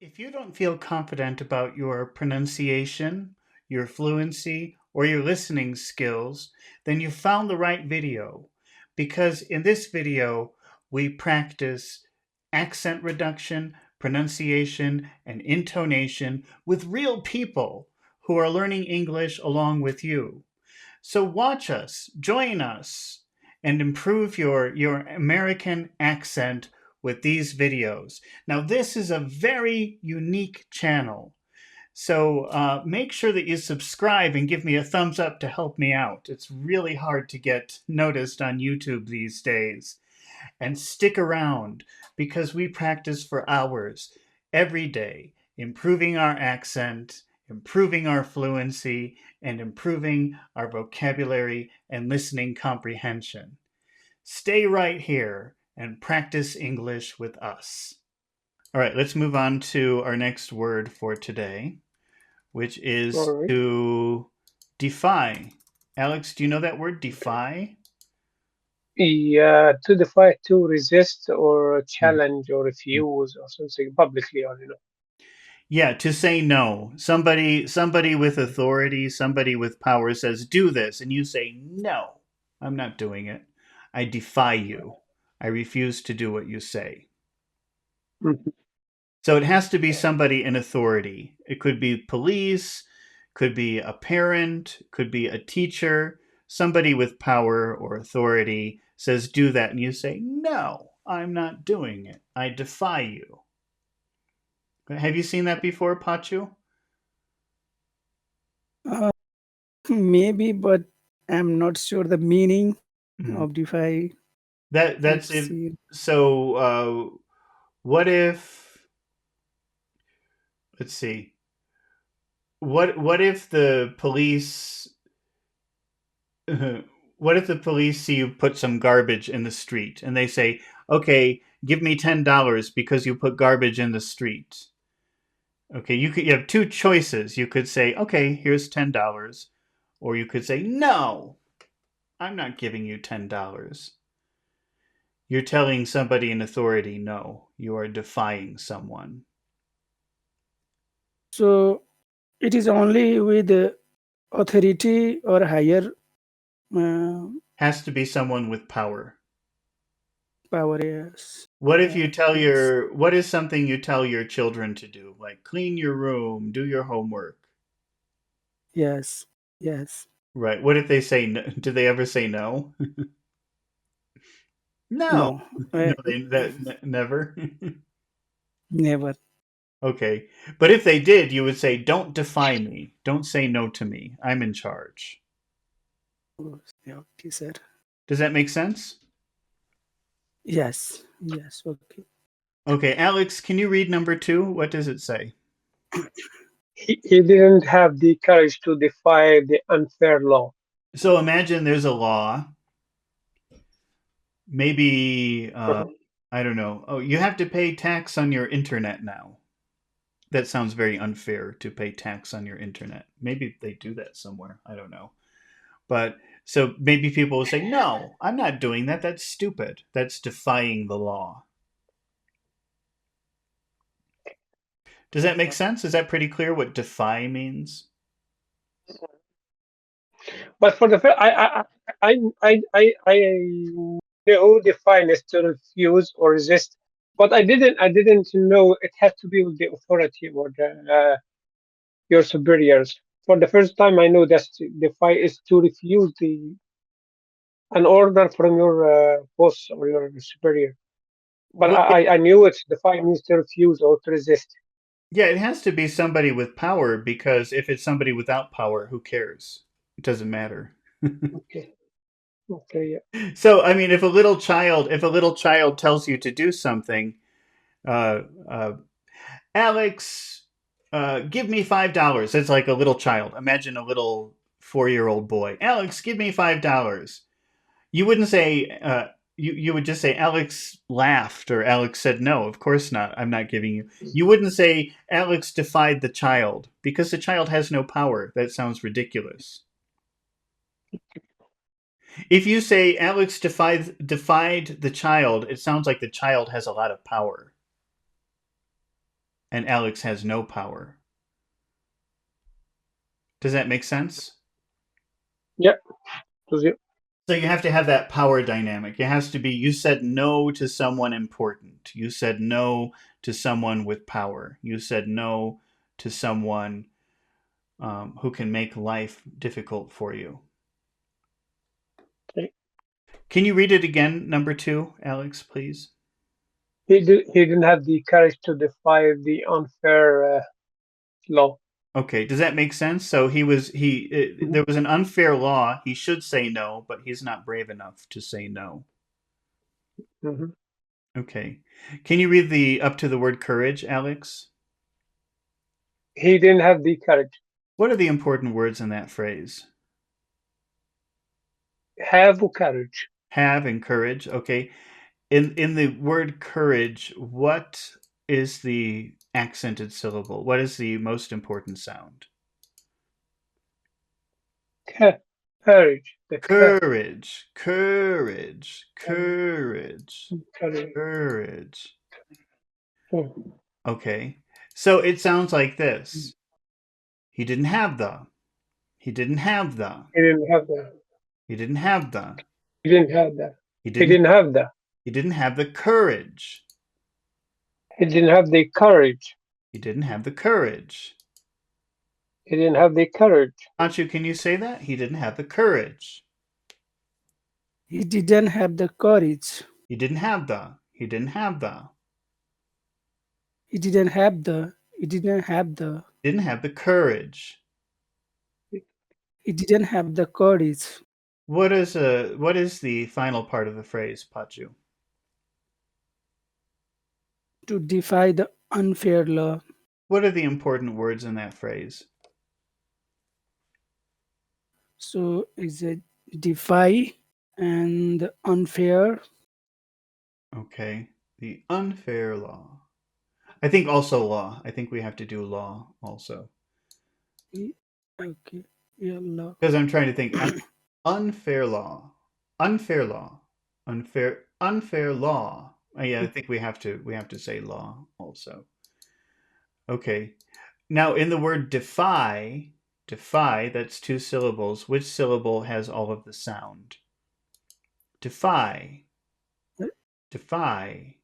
If you don't feel confident about your pronunciation, your fluency, or your listening skills, then you found the right video. Because in this video, we practice accent reduction, pronunciation, and intonation with real people who are learning English along with you. So watch us, join us, and improve your American accent with these videos. Now, this is a very unique channel. So make sure that you subscribe and give me a thumbs up to help me out. It's really hard to get noticed on YouTube these days. And stick around because we practice for hours every day, improving our accent, improving our fluency, and improving our vocabulary and listening comprehension. Stay right here and practice English with us. All right, let's move on to our next word for today, which All is right. to defy. Alex, do you know that word, defy? Yeah, to defy, to resist, or Hmm. challenge, or refuse, or something publicly, or Yeah, to say no. Somebody with authority, somebody with power says do this and you say no. I'm not doing it. I defy you. I refuse to do what you say. Mhm. So it has to be somebody in authority. It could be police, could be a parent, could be a teacher. Somebody with power or authority says do that and you say no. I'm not doing it. I defy you. Have you seen that before, Pachu? Uh, Maybe, but I'm not sure the meaning Mhm. of DeFi. That's Let's if see. so. What if? Let's see. What if the police? What if the police see you put some garbage in the street and they say, "Okay, give me $10 because you put garbage in the street." Okay, you have two choices. You could say, "Okay, here's $10," or you could say, "No, I'm not giving you $10." You're telling somebody in authority no. You are defying someone. So it is only with authority or higher uh, Has to be someone with power. power. Yes. What if you Yeah. tell Yes. your what is something you tell your children to do? Like clean your room, do your homework. Yes. Yes. Right. What if they say no? Do they ever say no? No. No. No, they never. Never. Okay. But if they did, you would say don't defy me. Don't say no to me. I'm in charge. Oh, yeah, okay, sir. Does that make sense? Yes. Yes. Okay. Okay, Alex, can you read number 2? What does it say? he didn't have the courage to defy the unfair law. So imagine there's a law. Maybe Uh-huh. I don't know. Oh, you have to pay tax on your internet now. That sounds very unfair to pay tax on your internet. Maybe they do that somewhere. I don't know. But so maybe people will say, "No, I'm not doing that. That's stupid. That's defying the law." Does that make sense? Is that pretty clear what defy means? But for the first, I know defy is to refuse or resist, but I didn't know it had to be with the authority or your superiors. For the first time, I know that defy is to refuse an order from your boss or your superior. But Well, I knew it. Defy means to refuse or to resist. yeah, it has to be somebody with power because if it's somebody without power, who cares? It doesn't matter. Okay. Okay. Yeah. So, I mean, if a little child tells you to do something, uh, uh, Alex, give me $5. It's like a little child. Imagine a little 4-year-old boy. Alex, give me $5. You wouldn't say. You would just say Alex laughed or Alex said no. Of course not. I'm not giving you. You wouldn't say Alex defied the child because the child has no power. That sounds ridiculous. If you say Alex defied the child, it sounds like the child has a lot of power. and Alex has no power. Does that make sense? Yeah. To the, So you have to have that power dynamic. It has to be you said no to someone important. You said no to someone with power. You said no to someone who can make life difficult for you. Can you read it again, number 2, Alex, please? he didn't have the courage to defy the unfair law. Okay, does that make sense? So Mhm. there was an unfair law. He should say no, but he's not brave enough to say no. Mhm. Okay. Can you read the up to the word courage, Alex? He didn't have the courage. What are the important words in that phrase? Have courage. Have and courage. Okay. In the word courage, what is the accented syllable? What is the most important sound? Courage. The Courage, courage, courage, courage. courage. Mhm. Okay. So it sounds like this. He didn't have the. He didn't have the. He didn't have that. He didn't have the. He didn't have that. He He didn't didn't have that. he didn't have the courage. He didn't have the courage. He didn't have the courage. He didn't have the courage. Anchu, can you say that? He didn't have the courage. He didn't have the courage. He didn't have the. He didn't have the. He didn't have the. He didn't have the. Didn't have the courage. He didn't have the courage What is the final part of the phrase, Pachu? to defy the unfair law. What are the important words in that phrase? So is it defy and unfair? Okay. The unfair law. I think also law. I think we have to do law also. Okay. Yeah, law. Because I'm trying to think unfair law. Unfair law. Unfair law. Yeah, I think we have to say law also. Okay. Now in the word defy, that's 2 syllables. Which syllable has all of the sound? Defy. Defy.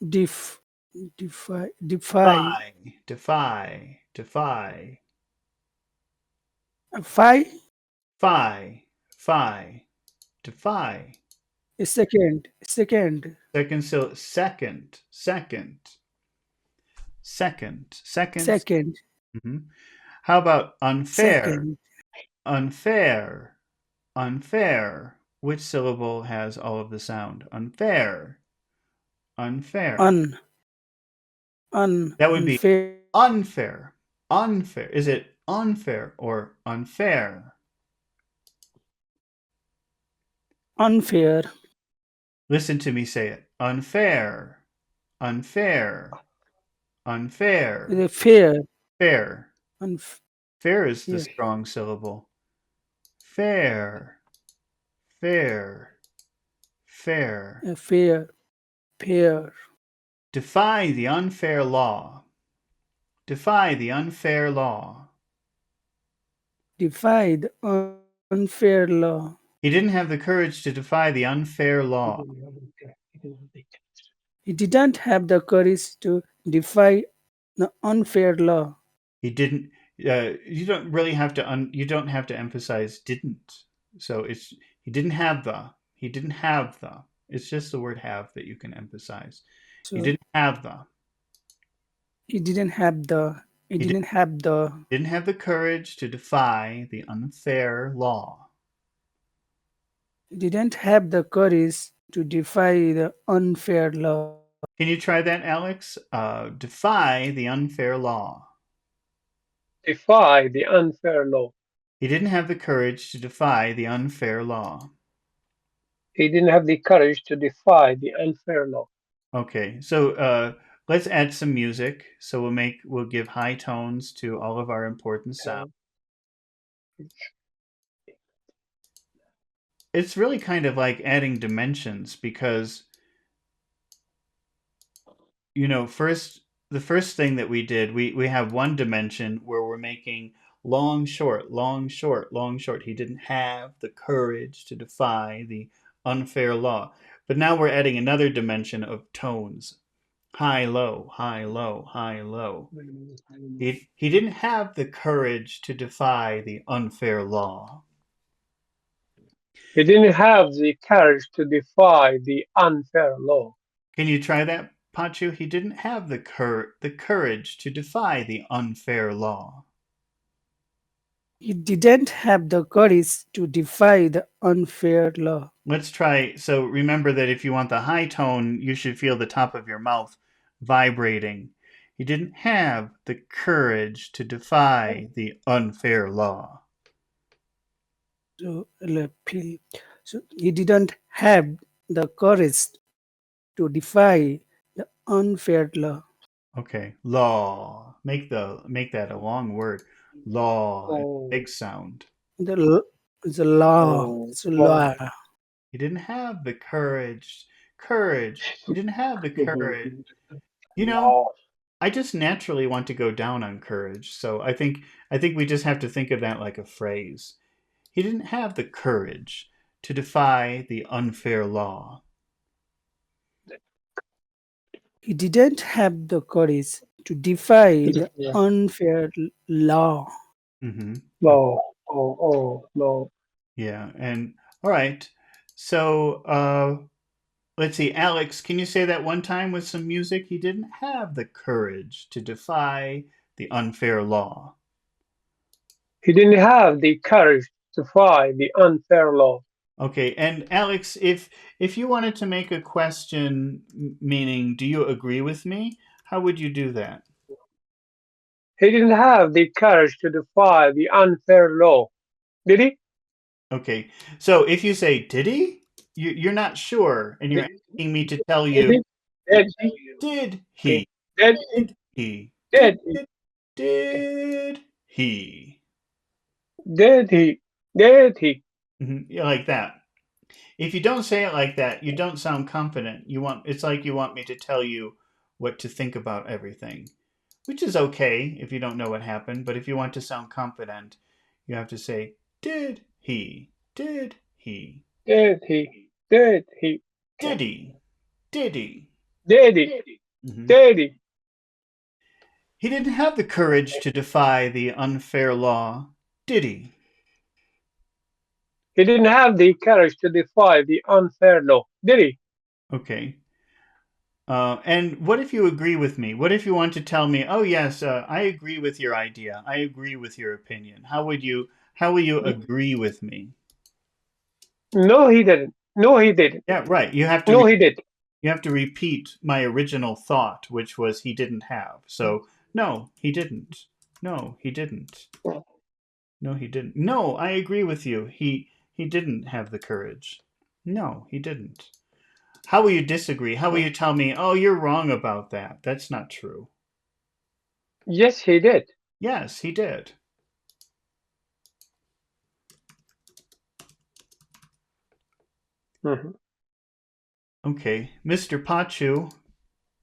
Def, defy, Defy. Defy. Defy. Phi, Phi. Phi. Defy. second, Seconds. second, Mhm. How about unfair? second, Unfair. Unfair. Which syllable has all of the sound? Unfair. Unfair. un, That would be unfair, unfair. Unfair. Is it unfair or unfair? unfair, Listen to me say it. Unfair. Unfair. Unfair. the fair, Fair. unf, Fair is the yeah, strong syllable. Fair. Fair. Fair. fair, fair, Defy the unfair law. Defy the unfair law. defy the unfair law. He didn't have the courage to defy the unfair law. He didn't have the courage to defy the unfair law. He didn't. You don't really have to. You don't have to emphasize didn't. So it's he didn't have the. He didn't have the. It's just the word have that you can emphasize. He So didn't have the. he didn't have the. He He didn't have the. didn't have the courage to defy the unfair law. He didn't have the courage to defy the unfair law. Can you try that, Alex? Defy the unfair law. Defy the unfair law. He didn't have the courage to defy the unfair law. He didn't have the courage to defy the unfair law. Okay, so let's add some music. So we'll give high tones to all of our important sounds. It's really kind of like adding dimensions because first the first thing that we did, we have one dimension where we're making long short, long short, long short. He didn't have the courage to defy the unfair law. But now we're adding another dimension of tones. High low, high low, high low. He didn't have the courage to defy the unfair law. He didn't have the courage to defy the unfair law. Can you try that, Pachu? He didn't have the courage to defy the unfair law. He didn't have the courage to defy the unfair law. Let's try. So remember that if you want the high tone, you should feel the top of your mouth vibrating. He didn't have the courage to defy the unfair law. So, so he didn't have the courage to defy the unfair law. Okay, law. Make that a long word. Law, and Oh, big sound. The law. oh, It's a oh. law. He didn't have the courage. Courage. He didn't have the courage. You know, Law. I just naturally want to go down on courage. So I think we just have to think of that like a phrase. He didn't have the courage to defy the unfair law. He didn't have the courage to defy the Yeah. unfair law. Mm-hmm. Law. Oh, oh, law. Yeah. And all right. So let's see, Alex, can you say that one time with some music? He didn't have the courage to defy the unfair law. He didn't have the courage to defy the unfair law. Okay, and Alex, if you wanted to make a question meaning do you agree with me, how would you do that? He didn't have the courage to defy the unfair law. Did he? Okay, so if you say did he, you're not sure, and you're Did, asking me to tell did you he? Did he? did Okay. he, Did he? did he, did Did he? did he, Did he? Did he? Yeah, like that. If you don't say it like that, you don't sound confident. It's like you want me to tell you what to think about everything, which is okay if you don't know what happened. But if you want to sound confident, you have to say, did he? Did he? Did he? Did he? Did he? Did he? Did he? Hmm. Did he? He didn't have the courage to defy the unfair law, did he? He didn't have the courage to defy the unfair law. Did he? Okay. And what if you agree with me? What if you want to tell me, oh yes, I agree with your idea. I agree with your opinion. How will you agree with me? No, he didn't. No, he didn't. Yeah, right. No, he did. You have to repeat my original thought, which was he didn't have. So, no, he didn't. No, he didn't. No, he didn't. No, I agree with you. He didn't have the courage. No, he didn't. How will you disagree? How will you tell me, "Oh, you're wrong about that. That's not true." Yes, he did. Yes, he did. Mhm. Okay, Mr. Pachu,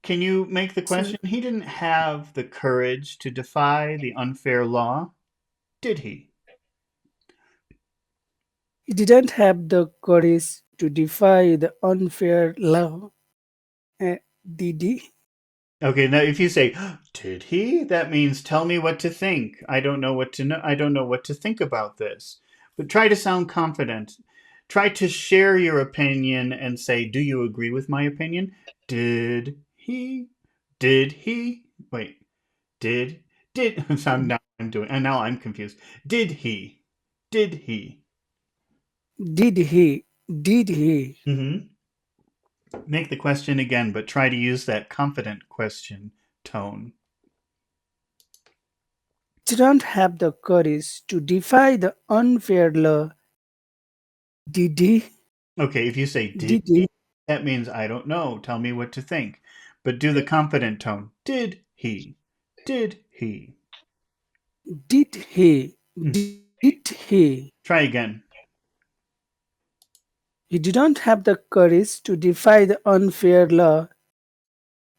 can you make the So question? He didn't have the courage to defy the unfair law, did he? he didn't have the courage to defy the unfair law. Did he? Okay, now if you say, "Did he?" that means tell me what to think. I don't know what to know. I don't know what to think about this. But try to sound confident. Try to share your opinion and say, "Do you agree with my opinion?" Did he? Did he? Wait. Did so now I'm doing and now I'm confused. Did he? Did he? Did he? Did he? Mhm. Make the question again, but try to use that confident question tone. Didn't have the courage to defy the unfair law. Did he? Okay, if you say did Did he? he, that means I don't know. Tell me what to think. But do the confident tone. Did he? Did he? Did he? Mm. Did he? Try again. He didn't have the courage to defy the unfair law.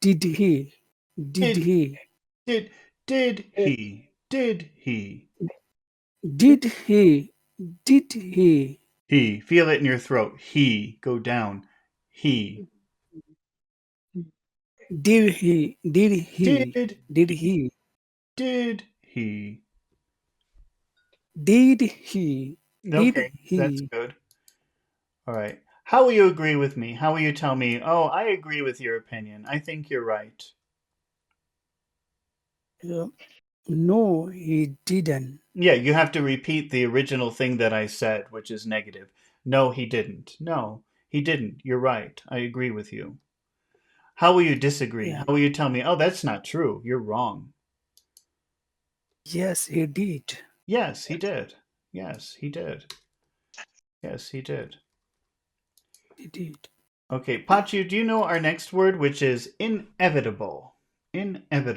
Did he? Did Did he? did did he? Did he? Did he? Did he? He. Feel it in your throat. He. Go down. He. Did he? Did he? Did Did he? he? Did he? Did he? Did Okay, that's he? good. All right. How will you agree with me? How will you tell me, oh, I agree with your opinion. I think you're right. No, he didn't. Yeah, you have to repeat the original thing that I said, which is negative. No, he didn't. No, he didn't. You're right. I agree with you. How will you disagree? Yeah. How will you tell me, oh, that's not true. You're wrong. Yes, he did. Yes, he did. Yes, he did. Yes, he did. He did. Okay, Pachu, do you know our next word, which is inevitable? Inevitable.